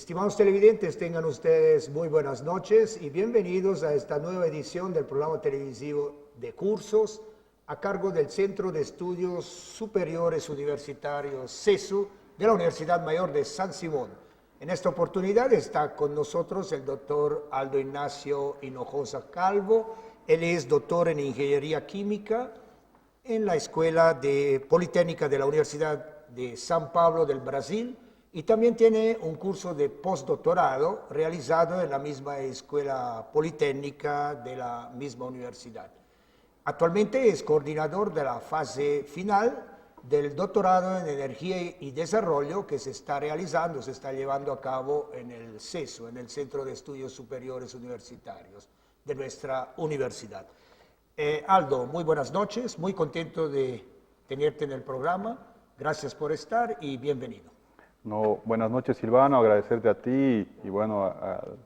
Estimados televidentes, tengan ustedes muy buenas noches y bienvenidos a esta nueva edición del programa televisivo de cursos a cargo del Centro de Estudios Superiores Universitarios CESU de la Universidad Mayor de San Simón. En esta oportunidad está con nosotros el doctor Aldo Ignacio Hinojosa Calvo. Él es doctor en Ingeniería Química en la Escuela Politécnica de la Universidad de San Pablo del Brasil y también tiene un curso de postdoctorado realizado en la misma Escuela Politécnica de la misma universidad. Actualmente es coordinador de la fase final del doctorado en Energía y Desarrollo que se está realizando, se está llevando a cabo en el CESU, en el Centro de Estudios Superiores Universitarios de nuestra universidad. Aldo, muy buenas noches, muy contento de tenerte en el programa. Gracias por estar y bienvenido. No, buenas noches, Silvano, agradecerte a ti y bueno, al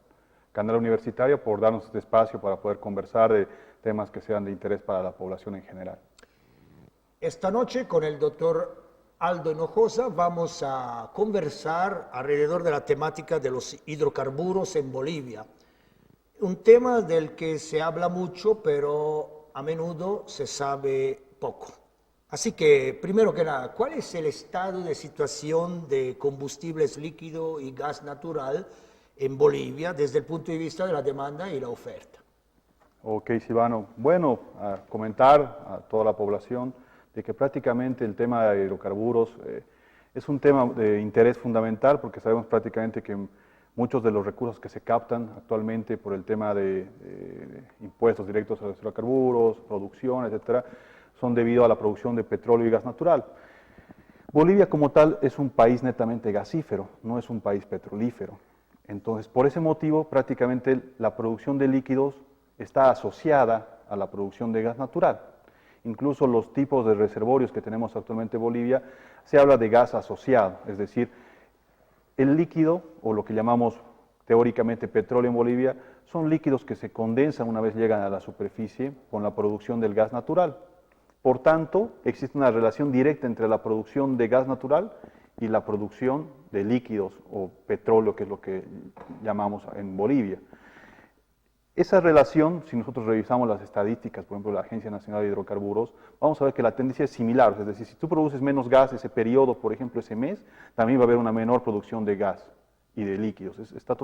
canal universitario por darnos este espacio para poder conversar de temas que sean de interés para la población en general. Esta noche con el doctor Aldo Hinojosa vamos a conversar alrededor de la temática de los hidrocarburos en Bolivia. Un tema del que se habla mucho, pero a menudo se sabe poco. Así que, primero que nada, ¿cuál es el estado de situación de combustibles líquido y gas natural en Bolivia desde el punto de vista de la demanda y la oferta? Ok, Silvano. Bueno, a comentar a toda la población de que prácticamente el tema de hidrocarburos es un tema de interés fundamental porque sabemos prácticamente que muchos de los recursos que se captan actualmente por el tema de impuestos directos a los hidrocarburos, producción, etcétera, son debido a la producción de petróleo y gas natural. Bolivia como tal es un país netamente gasífero, no es un país petrolífero. Entonces, por ese motivo, prácticamente la producción de líquidos está asociada a la producción de gas natural. Incluso los tipos de reservorios que tenemos actualmente en Bolivia, se habla de gas asociado, es decir, el líquido, o lo que llamamos teóricamente petróleo en Bolivia, son líquidos que se condensan una vez llegan a la superficie con la producción del gas natural. Por tanto, existe una relación directa entre la producción de gas natural y la producción de líquidos o petróleo, que es lo que llamamos en Bolivia. Esa relación, si nosotros revisamos las estadísticas, por ejemplo, de la Agencia Nacional de Hidrocarburos, vamos a ver que la tendencia es similar, es decir, si tú produces menos gas ese periodo, por ejemplo, ese mes, también va a haber una menor producción de gas y de líquidos. Está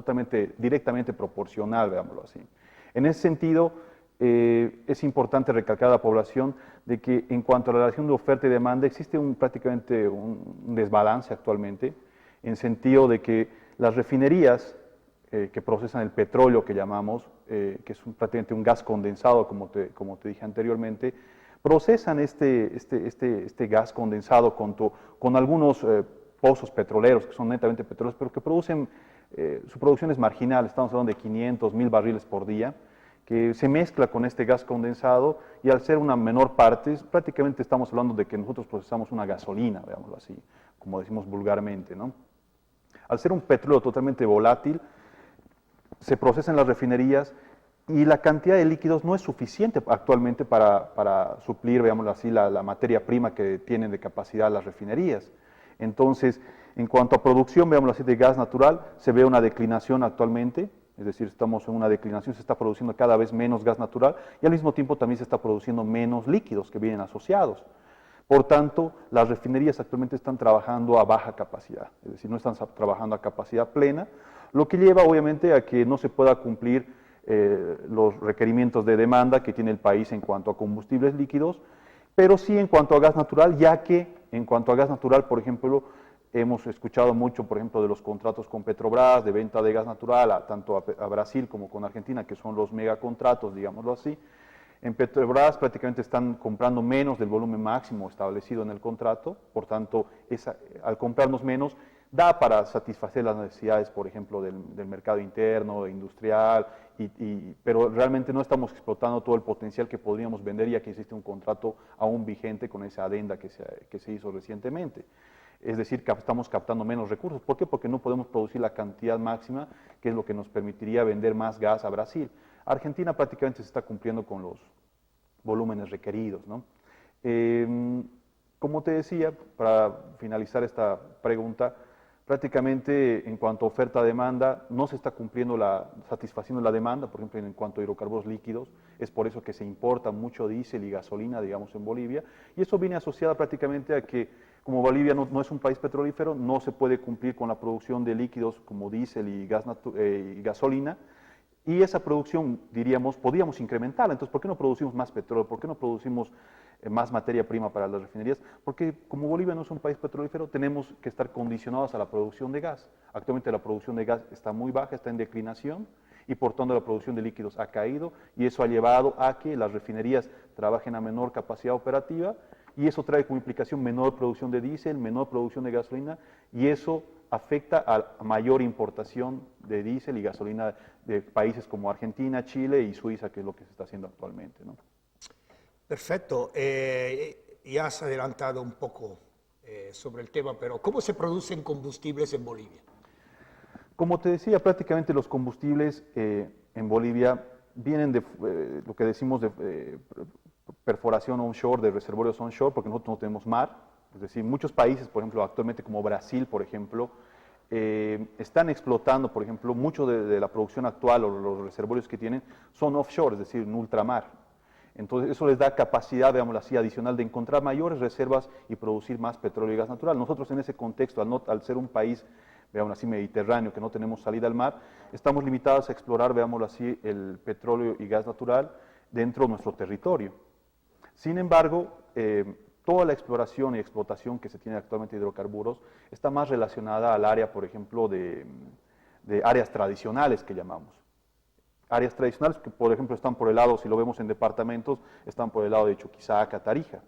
directamente proporcional, veámoslo así. En ese sentido, es importante recalcar a la población de que en cuanto a la relación de oferta y demanda existe prácticamente un desbalance actualmente, en sentido de que las refinerías que procesan el petróleo que llamamos, que es prácticamente un gas condensado, como te dije anteriormente, procesan este gas condensado con algunos pozos petroleros que son netamente petroleros, pero que producen, su producción es marginal, estamos hablando de 500, 1000 barriles por día, que se mezcla con este gas condensado y al ser una menor parte, prácticamente estamos hablando de que nosotros procesamos una gasolina, veámoslo así, como decimos vulgarmente, ¿no? Al ser un petróleo totalmente volátil, se procesa en las refinerías y la cantidad de líquidos no es suficiente actualmente para suplir, veámoslo así, la materia prima que tienen de capacidad las refinerías. Entonces, en cuanto a producción, veámoslo así, de gas natural, se ve una declinación actualmente. Es decir, estamos en una declinación, se está produciendo cada vez menos gas natural y al mismo tiempo también se está produciendo menos líquidos que vienen asociados. Por tanto, las refinerías actualmente están trabajando a baja capacidad, es decir, no están trabajando a capacidad plena, lo que lleva obviamente a que no se pueda cumplir los requerimientos de demanda que tiene el país en cuanto a combustibles líquidos, pero sí en cuanto a gas natural, ya que en cuanto a gas natural, por ejemplo, hemos escuchado mucho, por ejemplo, de los contratos con Petrobras, de venta de gas natural, tanto a Brasil como con Argentina, que son los megacontratos, digámoslo así. En Petrobras prácticamente están comprando menos del volumen máximo establecido en el contrato, por tanto, al comprarnos menos, da para satisfacer las necesidades, por ejemplo, del mercado interno, industrial, pero realmente no estamos explotando todo el potencial que podríamos vender, ya que existe un contrato aún vigente con esa adenda que se hizo recientemente. Es decir, que estamos captando menos recursos. ¿Por qué? Porque no podemos producir la cantidad máxima, que es lo que nos permitiría vender más gas a Brasil. Argentina prácticamente se está cumpliendo con los volúmenes requeridos, ¿no? Como te decía, para finalizar esta pregunta, Prácticamente en cuanto a oferta-demanda, no se está satisfaciendo la demanda, por ejemplo, en cuanto a hidrocarburos líquidos, es por eso que se importa mucho diésel y gasolina, digamos, en Bolivia, y eso viene asociado prácticamente a que, como Bolivia no es un país petrolífero, no se puede cumplir con la producción de líquidos como diésel y y gasolina, y esa producción, diríamos, podríamos incrementarla. Entonces, ¿por qué no producimos más petróleo? ¿Por qué no producimos más materia prima para las refinerías? Porque como Bolivia no es un país petrolífero, tenemos que estar condicionados a la producción de gas. Actualmente la producción de gas está muy baja, está en declinación, y por tanto la producción de líquidos ha caído, y eso ha llevado a que las refinerías trabajen a menor capacidad operativa, y eso trae como implicación menor producción de diésel, menor producción de gasolina, y eso afecta a mayor importación de diésel y gasolina de países como Argentina, Chile y Suiza, que es lo que se está haciendo actualmente, ¿no? Perfecto. Ya has adelantado un poco sobre el tema, pero ¿cómo se producen combustibles en Bolivia? Como te decía, prácticamente los combustibles en Bolivia vienen de lo que decimos de perforación onshore, de reservorios onshore, porque nosotros no tenemos mar. Es decir, muchos países, por ejemplo, actualmente como Brasil, por ejemplo, están explotando, por ejemplo, mucho de la producción actual o los reservorios que tienen son offshore, es decir, en ultramar. Entonces, eso les da capacidad, digamos así, adicional de encontrar mayores reservas y producir más petróleo y gas natural. Nosotros en ese contexto, al ser un país, veamos así, mediterráneo, que no tenemos salida al mar, estamos limitados a explorar, veámoslo así, el petróleo y gas natural dentro de nuestro territorio. Sin embargo, toda la exploración y explotación que se tiene actualmente de hidrocarburos está más relacionada al área, por ejemplo, de áreas tradicionales que llamamos. Áreas tradicionales que, por ejemplo, están por el lado, si lo vemos en departamentos, están por el lado de Chuquisaca, Tarija.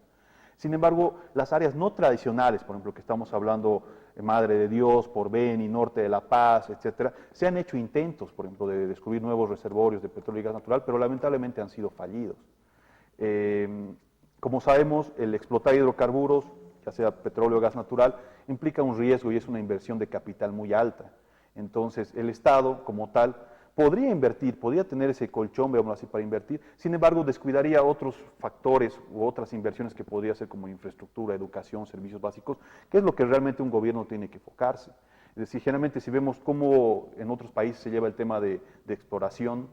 Sin embargo, las áreas no tradicionales, por ejemplo, que estamos hablando, Madre de Dios, Porvenir, Norte de La Paz, etcétera, se han hecho intentos, por ejemplo, de descubrir nuevos reservorios de petróleo y gas natural, pero lamentablemente han sido fallidos. Como sabemos, el explotar hidrocarburos, ya sea petróleo o gas natural, implica un riesgo y es una inversión de capital muy alta. Entonces, el Estado, como tal, podría invertir, podría tener ese colchón, veámoslo así, para invertir, sin embargo, descuidaría otros factores u otras inversiones que podría hacer como infraestructura, educación, servicios básicos, que es lo que realmente un gobierno tiene que enfocarse. Es decir, generalmente si vemos cómo en otros países se lleva el tema de exploración,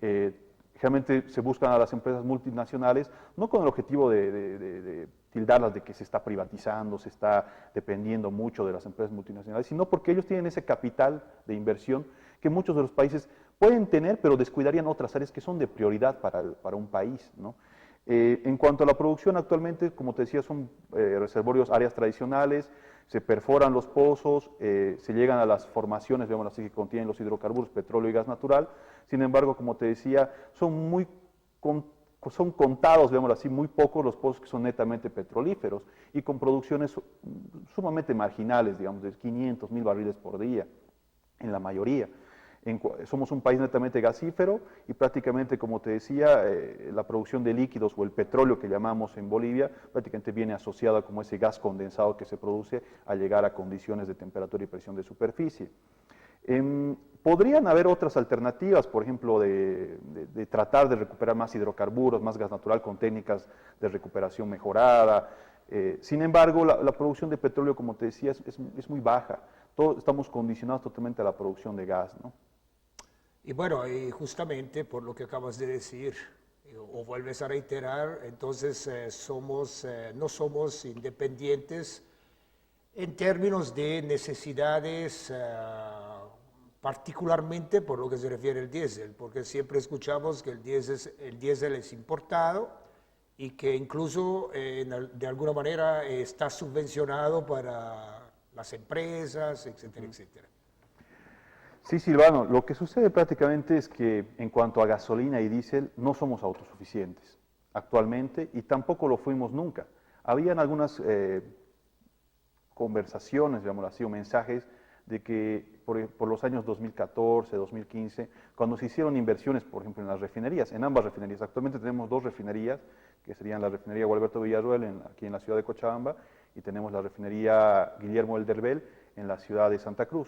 generalmente se buscan a las empresas multinacionales, no con el objetivo de tildarlas de que se está privatizando, se está dependiendo mucho de las empresas multinacionales, sino porque ellos tienen ese capital de inversión que muchos de los países pueden tener, pero descuidarían otras áreas que son de prioridad para un país, ¿no? En cuanto a la producción, actualmente, como te decía, son reservorios, áreas tradicionales, se perforan los pozos, se llegan a las formaciones, digamos así, que contienen los hidrocarburos, petróleo y gas natural. Sin embargo, como te decía, son contados, digamos así, muy pocos los pozos que son netamente petrolíferos y con producciones sumamente marginales, digamos, de 500, 1000 barriles por día, en la mayoría. Somos un país netamente gasífero y prácticamente, como te decía, la producción de líquidos o el petróleo que llamamos en Bolivia prácticamente viene asociada como ese gas condensado que se produce al llegar a condiciones de temperatura y presión de superficie. Podrían haber otras alternativas, por ejemplo, de tratar de recuperar más hidrocarburos, más gas natural con técnicas de recuperación mejorada. Sin embargo, la producción de petróleo, como te decía, es muy baja. Estamos condicionados totalmente a la producción de gas, ¿no? Y bueno, y justamente por lo que acabas de decir, o vuelves a reiterar, entonces no somos independientes en términos de necesidades, particularmente por lo que se refiere al diésel, porque siempre escuchamos que el diésel es importado y que incluso de alguna manera está subvencionado para las empresas, etcétera, etcétera. Sí, Silvano, lo que sucede prácticamente es que en cuanto a gasolina y diésel no somos autosuficientes actualmente y tampoco lo fuimos nunca. Habían algunas conversaciones, digámoslo así, o mensajes de que por los años 2014, 2015, cuando se hicieron inversiones, por ejemplo, en las refinerías, en ambas refinerías, actualmente tenemos dos refinerías, que serían la refinería Gualberto Villarroel aquí en la ciudad de Cochabamba y tenemos la refinería Guillermo Elderbel en la ciudad de Santa Cruz.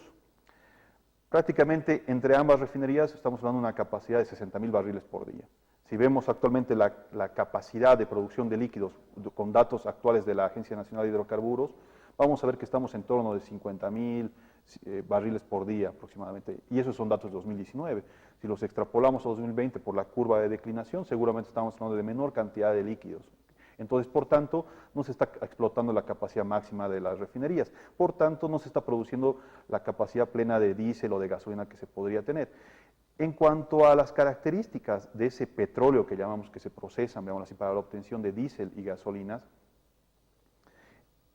Prácticamente entre ambas refinerías estamos hablando de una capacidad de 60.000 barriles por día. Si vemos actualmente la capacidad de producción de líquidos con datos actuales de la Agencia Nacional de Hidrocarburos, vamos a ver que estamos en torno de 50.000 barriles por día aproximadamente, y esos son datos de 2019. Si los extrapolamos a 2020 por la curva de declinación, seguramente estamos hablando de menor cantidad de líquidos. Entonces, por tanto, no se está explotando la capacidad máxima de las refinerías, por tanto, no se está produciendo la capacidad plena de diésel o de gasolina que se podría tener. En cuanto a las características de ese petróleo que llamamos que se procesan, veamos así, para la obtención de diésel y gasolinas,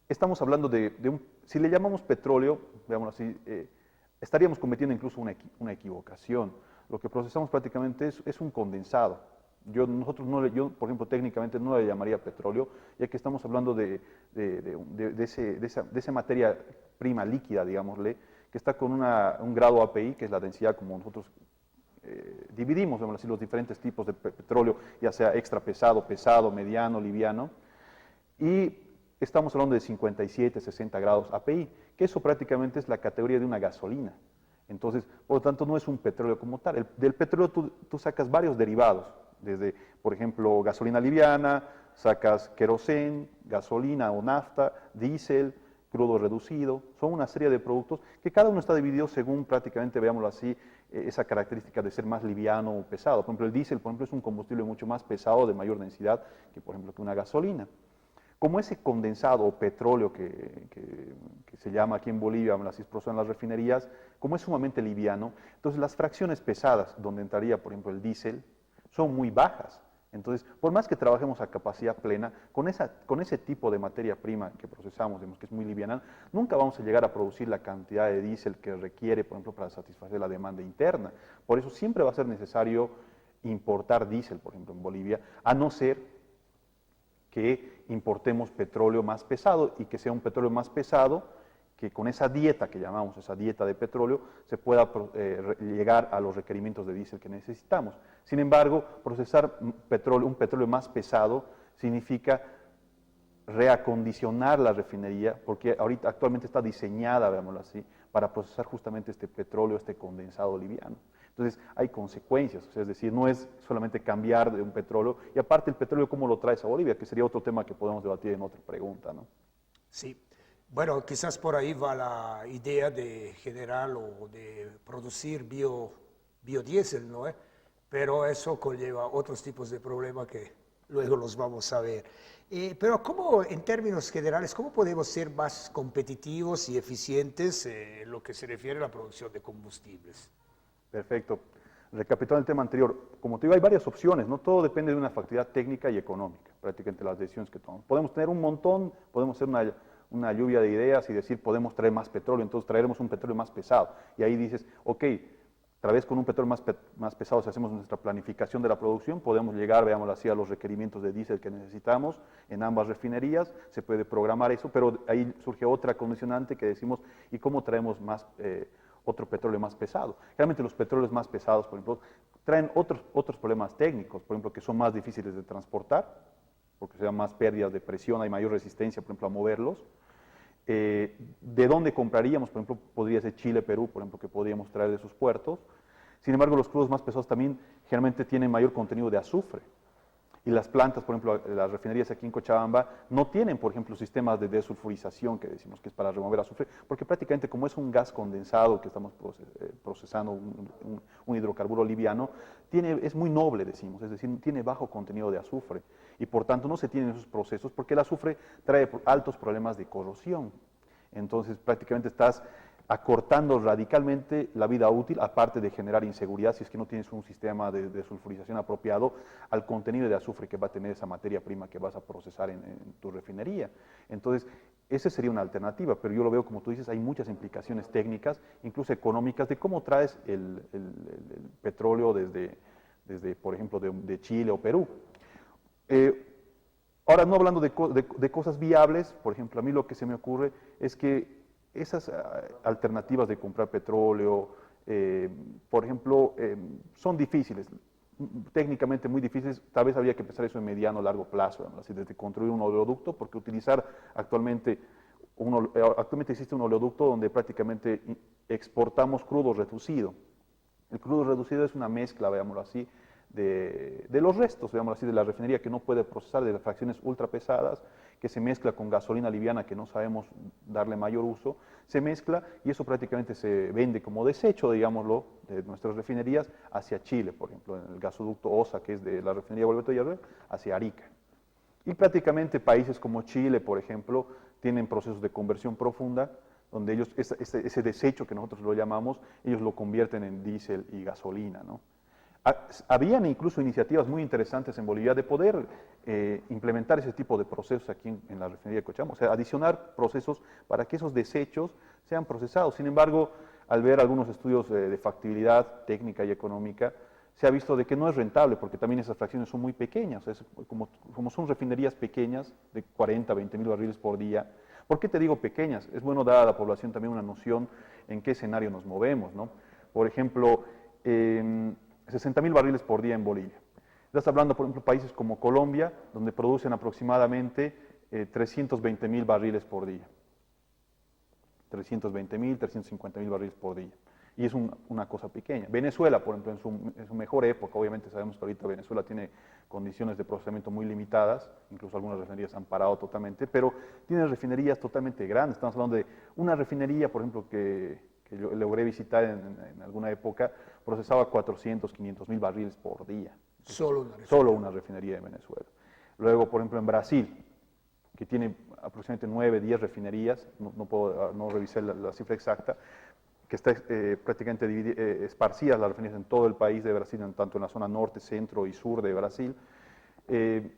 estamos hablando si le llamamos petróleo, veamos así, estaríamos cometiendo incluso una equivocación. Lo que procesamos prácticamente es un condensado. Yo, por ejemplo, técnicamente no le llamaría petróleo, ya que estamos hablando de esa materia prima líquida, digámosle, que está con un grado API, que es la densidad como nosotros dividimos, vamos a decir, los diferentes tipos de petróleo, ya sea extra pesado, pesado, mediano, liviano, y estamos hablando de 57, 60 grados API, que eso prácticamente es la categoría de una gasolina. Entonces, por lo tanto, no es un petróleo como tal. Del petróleo tú sacas varios derivados, desde, por ejemplo, gasolina liviana, sacas querosén, gasolina o nafta, diésel, crudo reducido, son una serie de productos que cada uno está dividido según prácticamente, veámoslo así, esa característica de ser más liviano o pesado. Por ejemplo, el diésel, por ejemplo, es un combustible mucho más pesado, de mayor densidad que, por ejemplo, que una gasolina. Como ese condensado o petróleo que se llama aquí en Bolivia, las procesan las refinerías, como es sumamente liviano, entonces las fracciones pesadas, donde entraría, por ejemplo, el diésel, son muy bajas. Entonces, por más que trabajemos a capacidad plena, con ese tipo de materia prima que procesamos, digamos, que es muy liviana, nunca vamos a llegar a producir la cantidad de diésel que requiere, por ejemplo, para satisfacer la demanda interna. Por eso siempre va a ser necesario importar diésel, por ejemplo, en Bolivia, a no ser que importemos petróleo más pesado y que sea un petróleo más pesado que con esa dieta que llamamos, esa dieta de petróleo, se pueda llegar a los requerimientos de diésel que necesitamos. Sin embargo, procesar un petróleo más pesado significa reacondicionar la refinería, porque actualmente está diseñada, veámoslo así, para procesar justamente este petróleo, este condensado liviano. Entonces, hay consecuencias, o sea, es decir, no es solamente cambiar de un petróleo, y aparte el petróleo, ¿cómo lo traes a Bolivia? Que sería otro tema que podemos debatir en otra pregunta, ¿no? Sí. Bueno, quizás por ahí va la idea de generar o de producir biodiesel, ¿no? Pero eso conlleva otros tipos de problemas que luego los vamos a ver. Pero ¿cómo, en términos generales, cómo podemos ser más competitivos y eficientes en lo que se refiere a la producción de combustibles? Perfecto. Recapitulando el tema anterior, como te digo, hay varias opciones, no todo depende de una factibilidad técnica y económica, prácticamente las decisiones que tomamos. Podemos tener un montón, podemos hacer una lluvia de ideas y decir podemos traer más petróleo, entonces traeremos un petróleo más pesado. Y ahí dices, ok, otra vez con un petróleo más pesado, si hacemos nuestra planificación de la producción, podemos llegar, veámoslo así, a los requerimientos de diésel que necesitamos en ambas refinerías, se puede programar eso, pero ahí surge otra condicionante que decimos, ¿y cómo traemos otro petróleo más pesado? Realmente los petróleos más pesados, por ejemplo, traen otros problemas técnicos, por ejemplo, que son más difíciles de transportar, porque se dan más pérdidas de presión, hay mayor resistencia, por ejemplo, a moverlos. ¿De dónde compraríamos? Por ejemplo, podría ser Chile, Perú, por ejemplo, que podríamos traer de sus puertos. Sin embargo, los crudos más pesados también generalmente tienen mayor contenido de azufre. Y las plantas, por ejemplo, las refinerías aquí en Cochabamba, no tienen, por ejemplo, sistemas de desulfurización, que decimos que es para remover azufre, porque prácticamente como es un gas condensado que estamos procesando, un hidrocarburo liviano, es muy noble, decimos, es decir, tiene bajo contenido de azufre. Y por tanto no se tienen esos procesos porque el azufre trae altos problemas de corrosión. Entonces prácticamente estás acortando radicalmente la vida útil, aparte de generar inseguridad si es que no tienes un sistema de sulfurización apropiado al contenido de azufre que va a tener esa materia prima que vas a procesar en tu refinería. Entonces, esa sería una alternativa, pero yo lo veo, como tú dices, hay muchas implicaciones técnicas, incluso económicas, de cómo traes el petróleo desde, por ejemplo, de Chile o Perú. Ahora, no hablando de cosas viables, por ejemplo, a mí lo que se me ocurre es que esas alternativas de comprar petróleo, por ejemplo, son difíciles, técnicamente muy difíciles. Tal vez habría que pensar eso en mediano o largo plazo, ¿no? Así desde construir un oleoducto, porque utilizar actualmente existe un oleoducto donde prácticamente exportamos crudo reducido. El crudo reducido es una mezcla, veámoslo así, de los restos, digamos así, de la refinería que no puede procesar, de las fracciones ultra pesadas, que se mezcla con gasolina liviana que no sabemos darle mayor uso, se mezcla y eso prácticamente se vende como desecho, digámoslo, de nuestras refinerías hacia Chile, por ejemplo, en el gasoducto OSA, que es de la refinería Gualberto Villarreal, hacia Arica. Y prácticamente países como Chile, por ejemplo, tienen procesos de conversión profunda, donde ellos, ese desecho que nosotros lo llamamos, ellos lo convierten en diésel y gasolina, ¿no? Habían incluso iniciativas muy interesantes en Bolivia de poder implementar ese tipo de procesos aquí en la refinería de Cochabamba, o sea, adicionar procesos para que esos desechos sean procesados. Sin embargo, al ver algunos estudios de factibilidad técnica y económica, se ha visto de que no es rentable, porque también esas fracciones son muy pequeñas, o sea, como son refinerías pequeñas, de 40, 20 mil barriles por día. ¿Por qué te digo pequeñas? Es bueno dar a la población también una noción en qué escenario nos movemos, ¿no? Por ejemplo, 60.000 barriles por día en Bolivia. Estás hablando, por ejemplo, de países como Colombia, donde producen aproximadamente 320.000 barriles por día. 320.000, 350.000 barriles por día. Y es una cosa pequeña. Venezuela, por ejemplo, en su mejor época, obviamente sabemos que ahorita Venezuela tiene condiciones de procesamiento muy limitadas, incluso algunas refinerías han parado totalmente, pero tiene refinerías totalmente grandes. Estamos hablando de una refinería, por ejemplo, que yo logré visitar en alguna época, procesaba 400, 500.000 barriles por día. Solo una refinería de Venezuela. Luego, por ejemplo, en Brasil, que tiene aproximadamente 9, 10 refinerías, no revisé la cifra exacta, que está prácticamente esparcidas las refinerías en todo el país de Brasil, tanto en la zona norte, centro y sur de Brasil.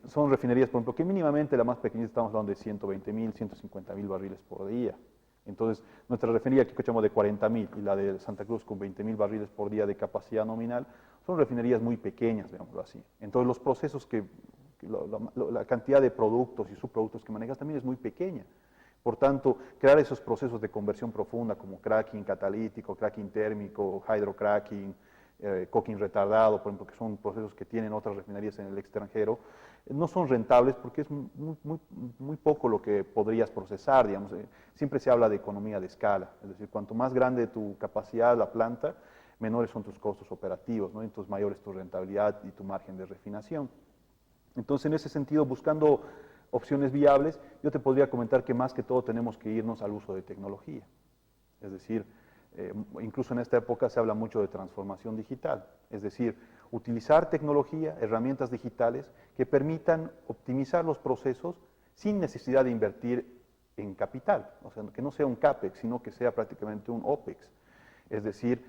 Son refinerías, por ejemplo, que mínimamente la más pequeña estamos hablando de 120.000, 150.000 barriles por día. Entonces, nuestra refinería aquí escuchamos de 40.000 y la de Santa Cruz con 20.000 barriles por día de capacidad nominal, son refinerías muy pequeñas, digámoslo así. Entonces, los procesos la cantidad de productos y subproductos que manejas también es muy pequeña. Por tanto, crear esos procesos de conversión profunda como cracking catalítico, cracking térmico, hydrocracking, coking retardado, por ejemplo, que son procesos que tienen otras refinerías en el extranjero, no son rentables porque es muy poco lo que podrías procesar, digamos. Siempre se habla de economía de escala, es decir, cuanto más grande tu capacidad, la planta, menores son tus costos operativos, ¿no? Entonces mayor es tu rentabilidad y tu margen de refinación. Entonces, en ese sentido, buscando opciones viables, yo te podría comentar que más que todo tenemos que irnos al uso de tecnología. Es decir, incluso en esta época se habla mucho de transformación digital, es decir, utilizar tecnología, herramientas digitales que permitan optimizar los procesos sin necesidad de invertir en capital, o sea, que no sea un CAPEX, sino que sea prácticamente un OPEX. Es decir,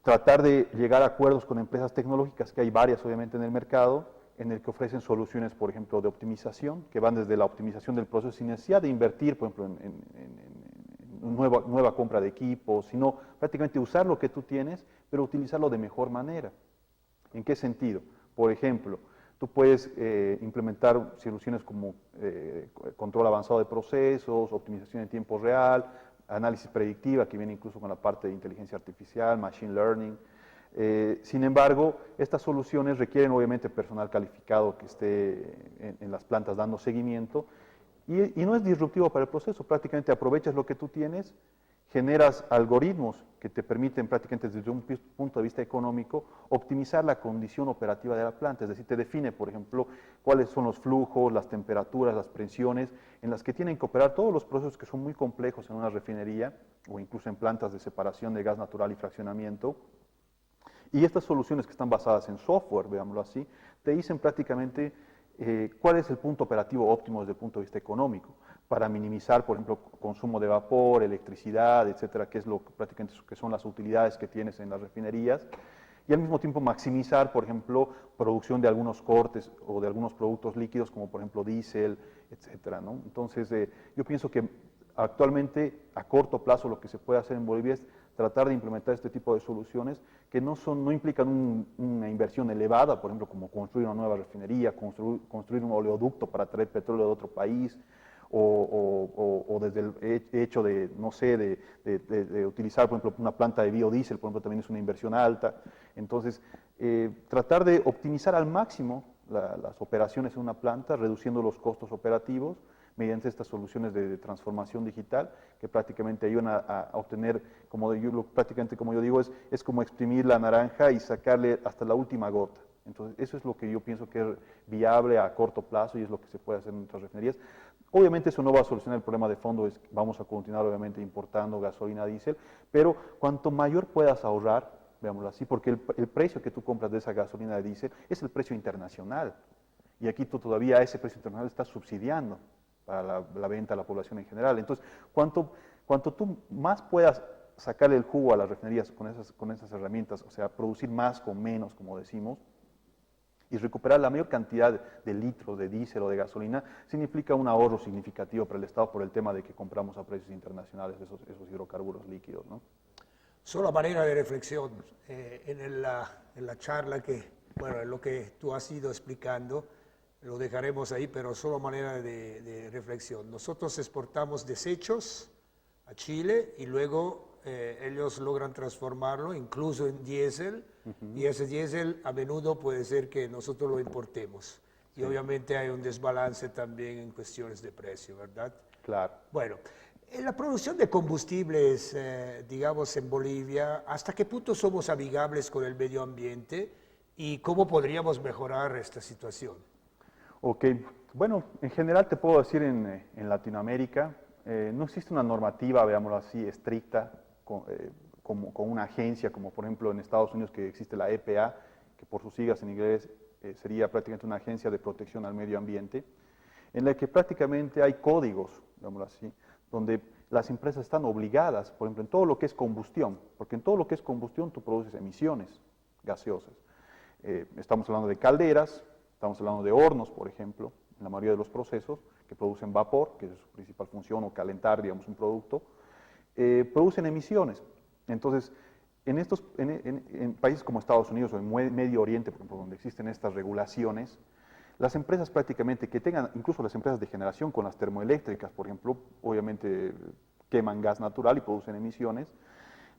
tratar de llegar a acuerdos con empresas tecnológicas, que hay varias obviamente en el mercado, en el que ofrecen soluciones, por ejemplo, de optimización, que van desde la optimización del proceso sin necesidad de invertir, por ejemplo, en nueva compra de equipos, sino prácticamente usar lo que tú tienes, pero utilizarlo de mejor manera. ¿En qué sentido? Por ejemplo, tú puedes implementar soluciones como control avanzado de procesos, optimización en tiempo real, análisis predictiva, que viene incluso con la parte de inteligencia artificial, machine learning. Sin embargo, estas soluciones requieren obviamente personal calificado que esté en las plantas dando seguimiento y no es disruptivo para el proceso, prácticamente aprovechas lo que tú tienes, generas algoritmos que te permiten prácticamente desde un punto de vista económico optimizar la condición operativa de la planta, es decir, te define, por ejemplo, cuáles son los flujos, las temperaturas, las presiones en las que tienen que operar todos los procesos que son muy complejos en una refinería o incluso en plantas de separación de gas natural y fraccionamiento. Y estas soluciones que están basadas en software, veámoslo así, te dicen prácticamente cuál es el punto operativo óptimo desde el punto de vista económico, para minimizar, por ejemplo, consumo de vapor, electricidad, etcétera, que es prácticamente que son las utilidades que tienes en las refinerías, y al mismo tiempo maximizar, por ejemplo, producción de algunos cortes o de algunos productos líquidos, como por ejemplo diésel, etcétera, ¿no? Entonces, yo pienso que actualmente, a corto plazo, lo que se puede hacer en Bolivia es tratar de implementar este tipo de soluciones que no implican una inversión elevada, por ejemplo, como construir una nueva refinería, construir un oleoducto para traer petróleo de otro país, o desde el hecho de, no sé, de utilizar, por ejemplo, una planta de biodiesel, por ejemplo, también es una inversión alta. Entonces, tratar de optimizar al máximo las operaciones en una planta, reduciendo los costos operativos, mediante estas soluciones de transformación digital que prácticamente ayudan a obtener, prácticamente como yo digo, es como exprimir la naranja y sacarle hasta la última gota. Entonces, eso es lo que yo pienso que es viable a corto plazo y es lo que se puede hacer en nuestras refinerías. Obviamente eso no va a solucionar el problema de fondo, vamos a continuar obviamente importando gasolina, diésel, pero cuanto mayor puedas ahorrar, veámoslo así, porque el precio que tú compras de esa gasolina de diésel es el precio internacional. Y aquí tú todavía ese precio internacional estás subsidiando para la venta a la población en general. Entonces, cuanto tú más puedas sacarle el jugo a las refinerías con esas herramientas, o sea, producir más con menos, como decimos, y recuperar la mayor cantidad de litros de diésel o de gasolina, significa un ahorro significativo para el Estado por el tema de que compramos a precios internacionales esos hidrocarburos líquidos, ¿no? Solo a manera de reflexión, en la charla en lo que tú has ido explicando, lo dejaremos ahí, pero solo a manera de reflexión. Nosotros exportamos desechos a Chile y luego ellos logran transformarlo incluso en diésel, y ese diésel a menudo puede ser que nosotros lo importemos. Y obviamente hay un desbalance también en cuestiones de precio, ¿verdad? Claro. Bueno, en la producción de combustibles, digamos en Bolivia, ¿hasta qué punto somos amigables con el medio ambiente y cómo podríamos mejorar esta situación? Ok, bueno, en general te puedo decir en Latinoamérica no existe una normativa, veámoslo así, estricta con una agencia, como por ejemplo en Estados Unidos que existe la EPA, que por sus siglas en inglés sería prácticamente una agencia de protección al medio ambiente, en la que prácticamente hay códigos, digámoslo así, donde las empresas están obligadas, por ejemplo, en todo lo que es combustión, porque en todo lo que es combustión tú produces emisiones gaseosas. Estamos hablando de calderas, estamos hablando de hornos, por ejemplo, en la mayoría de los procesos que producen vapor, que es su principal función, o calentar, digamos, un producto, producen emisiones. Entonces, en países como Estados Unidos o en Medio Oriente, por ejemplo, donde existen estas regulaciones, las empresas prácticamente que tengan, incluso las empresas de generación con las termoeléctricas, por ejemplo, obviamente queman gas natural y producen emisiones,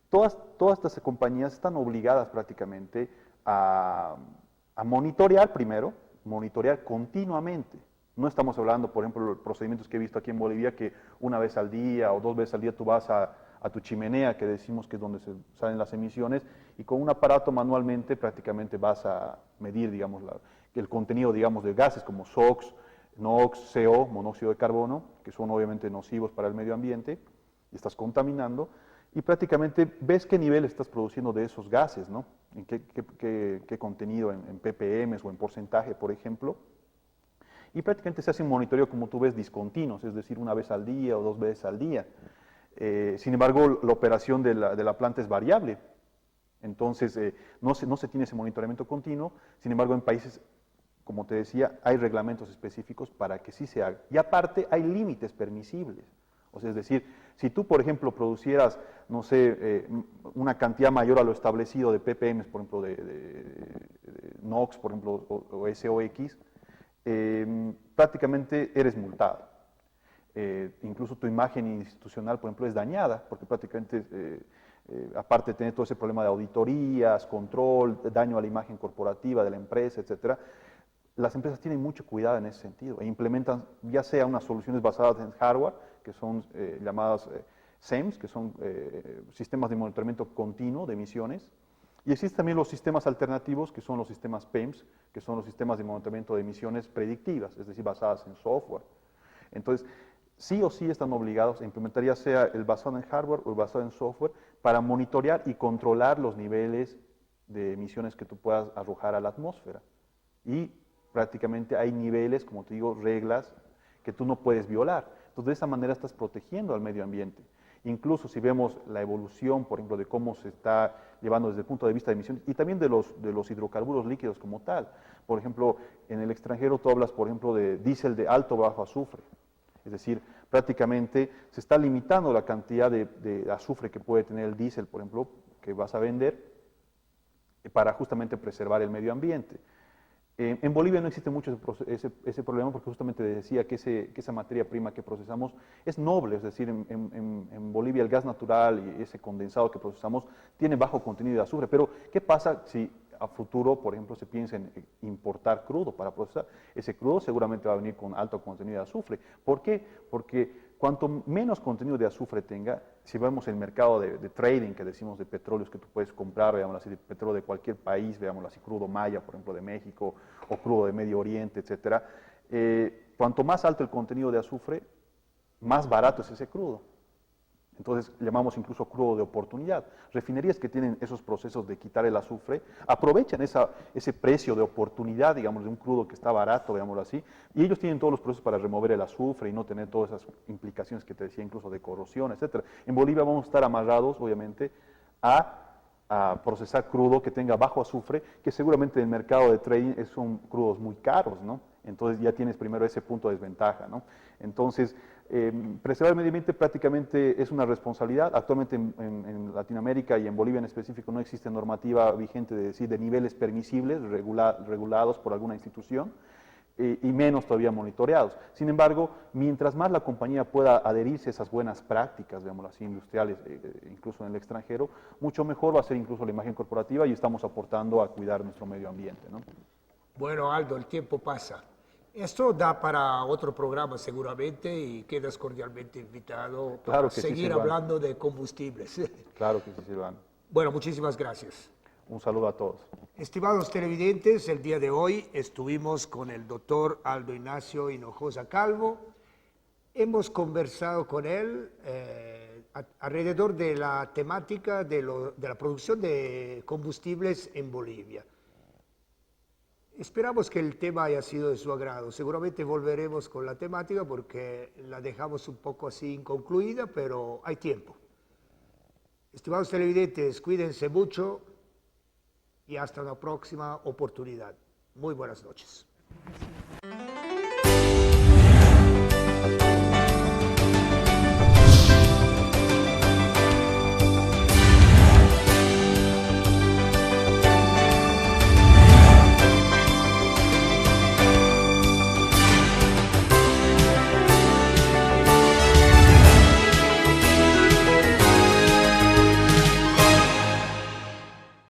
todas estas compañías están obligadas prácticamente a monitorear primero, monitorear continuamente. No estamos hablando, por ejemplo, de los procedimientos que he visto aquí en Bolivia, que una vez al día o 2 veces al día tú vas a tu chimenea, que decimos que es donde se salen las emisiones, y con un aparato manualmente prácticamente vas a medir, digamos, el contenido, digamos, de gases como SOx, NOx, CO, monóxido de carbono, que son obviamente nocivos para el medio ambiente, y estás contaminando, y prácticamente ves qué nivel estás produciendo de esos gases, ¿no? En qué contenido, en ppm o en porcentaje, por ejemplo. Y prácticamente se hace un monitoreo, como tú ves, discontinuos, es decir, una vez al día o 2 veces al día. Sin embargo, la operación de la planta es variable. Entonces, no se tiene ese monitoreamiento continuo. Sin embargo, en países, como te decía, hay reglamentos específicos para que sí se haga. Y aparte, hay límites permisibles. O sea, es decir, si tú, por ejemplo, producieras, no sé, una cantidad mayor a lo establecido de ppm, por ejemplo, de NOx, por ejemplo, o SOX, prácticamente eres multado. Incluso tu imagen institucional, por ejemplo, es dañada, porque prácticamente, aparte de tener todo ese problema de auditorías, control, daño a la imagen corporativa de la empresa, etcétera, las empresas tienen mucho cuidado en ese sentido e implementan ya sea unas soluciones basadas en hardware, que son llamadas SEMS, que son sistemas de monitoramiento continuo de emisiones, y existen también los sistemas alternativos, que son los sistemas PEMS, que son los sistemas de monitoramiento de emisiones predictivas, es decir, basadas en software. Entonces, sí o sí están obligados a implementar ya sea el basado en hardware o el basado en software para monitorear y controlar los niveles de emisiones que tú puedas arrojar a la atmósfera. Y prácticamente hay niveles, como te digo, reglas que tú no puedes violar. Entonces, de esa manera estás protegiendo al medio ambiente. Incluso si vemos la evolución, por ejemplo, de cómo se está llevando desde el punto de vista de emisiones y también de los hidrocarburos líquidos como tal. Por ejemplo, en el extranjero tú hablas, por ejemplo, de diésel de alto o bajo azufre. Es decir, prácticamente se está limitando la cantidad de azufre que puede tener el diésel, por ejemplo, que vas a vender para justamente preservar el medio ambiente. En Bolivia no existe mucho ese problema porque justamente decía que esa materia prima que procesamos es noble, es decir, en Bolivia el gas natural y ese condensado que procesamos tiene bajo contenido de azufre, pero ¿qué pasa si a futuro, por ejemplo, se piensa en importar crudo para procesar. Ese crudo seguramente va a venir con alto contenido de azufre. ¿Por qué? Porque cuanto menos contenido de azufre tenga, si vemos el mercado de trading que decimos de petróleos que tú puedes comprar, veamos así, de petróleo de cualquier país, veamos así, crudo maya, por ejemplo, de México, o crudo de Medio Oriente, etcétera, cuanto más alto el contenido de azufre, más barato es ese crudo. Entonces llamamos incluso crudo de oportunidad. Refinerías que tienen esos procesos de quitar el azufre aprovechan ese precio de oportunidad, digamos, de un crudo que está barato, digámoslo así, y ellos tienen todos los procesos para remover el azufre y no tener todas esas implicaciones que te decía, incluso de corrosión, etc. En Bolivia vamos a estar amarrados, obviamente, a procesar crudo que tenga bajo azufre, que seguramente en el mercado de trading son crudos muy caros, ¿no? Entonces ya tienes primero ese punto de desventaja, ¿no? Entonces, preservar el medio ambiente prácticamente es una responsabilidad. Actualmente en Latinoamérica y en Bolivia en específico no existe normativa vigente de decir de niveles permisibles regulados por alguna institución y menos todavía monitoreados. Sin embargo, mientras más la compañía pueda adherirse a esas buenas prácticas, digamos así, industriales, incluso en el extranjero, mucho mejor va a ser incluso la imagen corporativa y estamos aportando a cuidar nuestro medio ambiente, ¿no? Bueno, Aldo, el tiempo pasa. Esto da para otro programa seguramente y quedas cordialmente invitado para Claro que sí, seguir Silvano. hablando de combustibles. Claro que sí, Silvano. Bueno, muchísimas gracias. Un saludo a todos. Estimados televidentes, el día de hoy estuvimos con el doctor Aldo Ignacio Hinojosa Calvo. Hemos conversado con él alrededor de la temática de la producción de combustibles en Bolivia. Esperamos que el tema haya sido de su agrado. Seguramente volveremos con la temática porque la dejamos un poco así inconcluida, pero hay tiempo. Estimados televidentes, cuídense mucho y hasta una próxima oportunidad. Muy buenas noches.